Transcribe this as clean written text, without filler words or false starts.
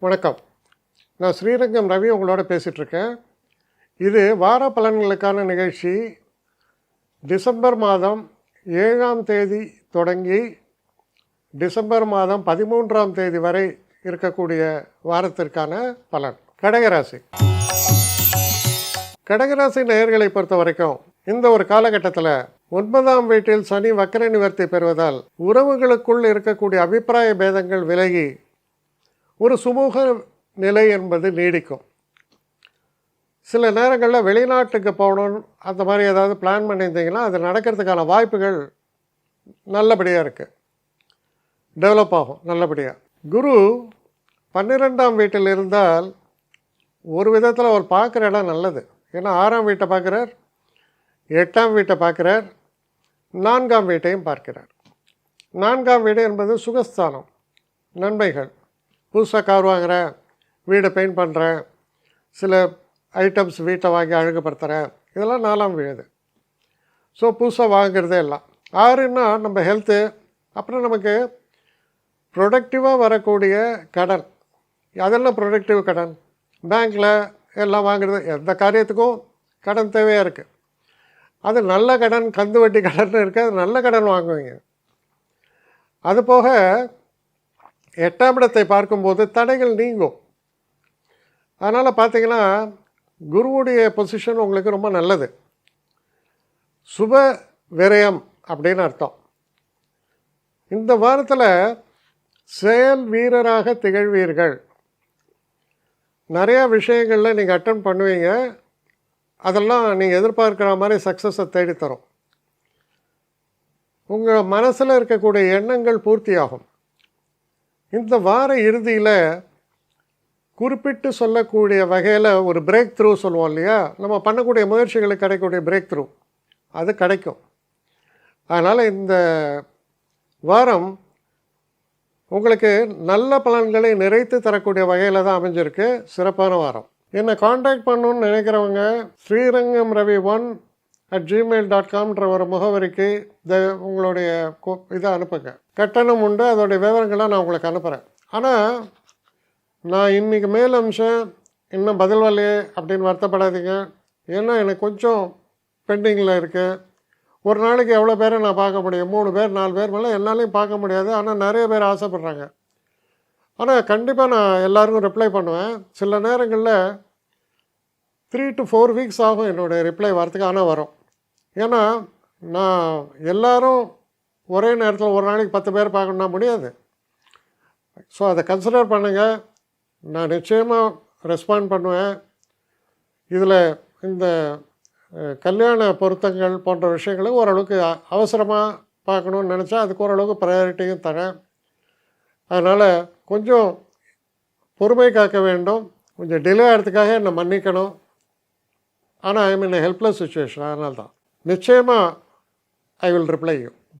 வணக்கம். நான் ஸ்ரீரங்கம் ரவி உங்களோட பேசிகிட்ருக்கேன். இது வார பலன்களுக்கான நிகழ்ச்சி. டிசம்பர் மாதம் 7ஆம் தேதி தொடங்கி டிசம்பர் மாதம் 13ஆம் தேதி வரை இருக்கக்கூடிய வாரத்திற்கான பலன். கடகராசி நேயர்களை பொறுத்த வரைக்கும் இந்த ஒரு காலகட்டத்தில் 9ஆம் வீட்டில் சனி வக்கர நிவர்த்தி பெறுவதால் உறவுகளுக்குள் இருக்கக்கூடிய அபிப்பிராய பேதங்கள் விலகி ஒரு சுமூக நிலை என்பது நீடிக்கும். சில நேரங்களில் வெளிநாட்டுக்கு போகணும் அந்த மாதிரி ஏதாவது பிளான் பண்ணியிருந்தீங்கன்னா அது நடக்கிறதுக்கான வாய்ப்புகள் நல்லபடியாக இருக்குது, டெவலப் ஆகும் நல்லபடியாக. குரு 12ஆம் வீட்டில் இருந்தால் ஒரு விதத்தில் அவர் பார்க்குற இடம் நல்லது. ஏன்னா 6ஆம் வீட்டை பார்க்குறார், 8ஆம் வீட்டை பார்க்குறார், 4ஆம் வீட்டையும் பார்க்கிறார். 4ஆம் வீடு என்பது சுகஸ்தானம், நன்மைகள். புதுசாக கார் வாங்குகிறேன், வீடை பெயிண்ட் பண்ணுறேன், சில ஐட்டம்ஸ் வீட்டை வாங்கி அழகுபடுத்துகிறேன், இதெல்லாம் 4ஆம் வீடு. ஸோ புதுசாக வாங்குறதே எல்லாம். 6ன்னா நம்ம ஹெல்த்து, அப்புறம் நமக்கு ப்ரொடக்டிவாக வரக்கூடிய கடன். அதெல்லாம் ப்ரொடக்டிவ் கடன். பேங்க்கில் எல்லாம் வாங்குறது, எந்த காரியத்துக்கும் கடன் தேவையாக இருக்குது. அது நல்ல கடன், கந்து வட்டி கடன் இருக்குது, அது நல்ல கடன் வாங்குவீங்க. அதுபோக 8ஆம் இடத்தை பார்க்கும்போது தடைகள் நீங்கும். அதனால் பார்த்திங்கன்னா குருவுடைய பொசிஷன் உங்களுக்கு ரொம்ப நல்லது. சுப விரயம் அப்படின்னு அர்த்தம். இந்த வாரத்தில் செயல் வீரராக திகழ்வீர்கள். நிறையா விஷயங்களில் நீங்கள் அட்டன் பண்ணுவீங்க. அதெல்லாம் நீங்கள் எதிர்பார்க்குற மாதிரி சக்ஸஸை தேடித்தரும். உங்கள் மனசில் இருக்கக்கூடிய எண்ணங்கள் பூர்த்தியாகும். இந்த வார இறுதியில் குறிப்பிட்டு சொல்லக்கூடிய வகையில் ஒரு பிரேக் த்ரூ சொல்லுவோம் இல்லையா, நம்ம பண்ணக்கூடிய முயற்சிகளுக்கு கிடைக்கக்கூடிய பிரேக் த்ரூ அது கிடைக்கும். அதனால் இந்த வாரம் உங்களுக்கு நல்ல பலன்களை நிறைத்து தரக்கூடிய வகையில் தான் அமைஞ்சிருக்கு. சிறப்பான வாரம். என்னை காண்டாக்ட் பண்ணணுன்னு நினைக்கிறவங்க srirangamravi1@gmail.comன்ற ஒரு முகவரிக்கு உங்களுடைய இதை அனுப்புங்க. கட்டணம் உண்டு, அதோடைய விவரங்களை நான் உங்களுக்கு அனுப்புகிறேன். ஆனால் நான் இன்றைக்கி மேல் அம்சம் இன்னும் பதில் வரலையே அப்படின்னு வருத்தப்படாதீங்க. ஏன்னா எனக்கு கொஞ்சம் பெண்டிங்கில் இருக்குது. ஒரு நாளைக்கு எவ்வளோ பேரை நான் பார்க்க முடியும்? 3 பேர் 4 பேர் மேலே என்னாலையும் பார்க்க முடியாது. ஆனால் நிறைய பேர் ஆசைப்பட்றாங்க. ஆனால் கண்டிப்பாக நான் எல்லாருக்கும் ரிப்ளை பண்ணுவேன். சில நேரங்களில் 3 to 4 வீக்ஸ் ஆகும் என்னுடைய ரிப்ளை வரத்துக்கு. ஆனால் வரும். ஏன்னா நான் எல்லோரும் ஒரே நேரத்தில் ஒரு நாளைக்கு 10 பேர் பார்க்கணுன்னா முடியாது. ஸோ அதை கன்சிடர் பண்ணுங்கள். நான் நிச்சயமாக ரெஸ்பாண்ட் பண்ணுவேன். இதில் இந்த கல்யாண பொருத்தங்கள் போன்ற விஷயங்களை ஓரளவுக்கு அவசரமாக பார்க்கணுன்னு நினச்சா அதுக்கு ஓரளவுக்கு ப்ரையாரிட்டியும் தரேன். அதனால் கொஞ்சம் பொறுமை காக்க வேண்டும். கொஞ்சம் டிலே ஆகிறதுக்காக என்னை மன்னிக்கணும். ஆனால் ஐ மீன் ஹெல்ப்லெஸ் சுச்சுவேஷன். அதனால தான் நிச்சயமாக ஐ வில் ரிப்ளை யூ.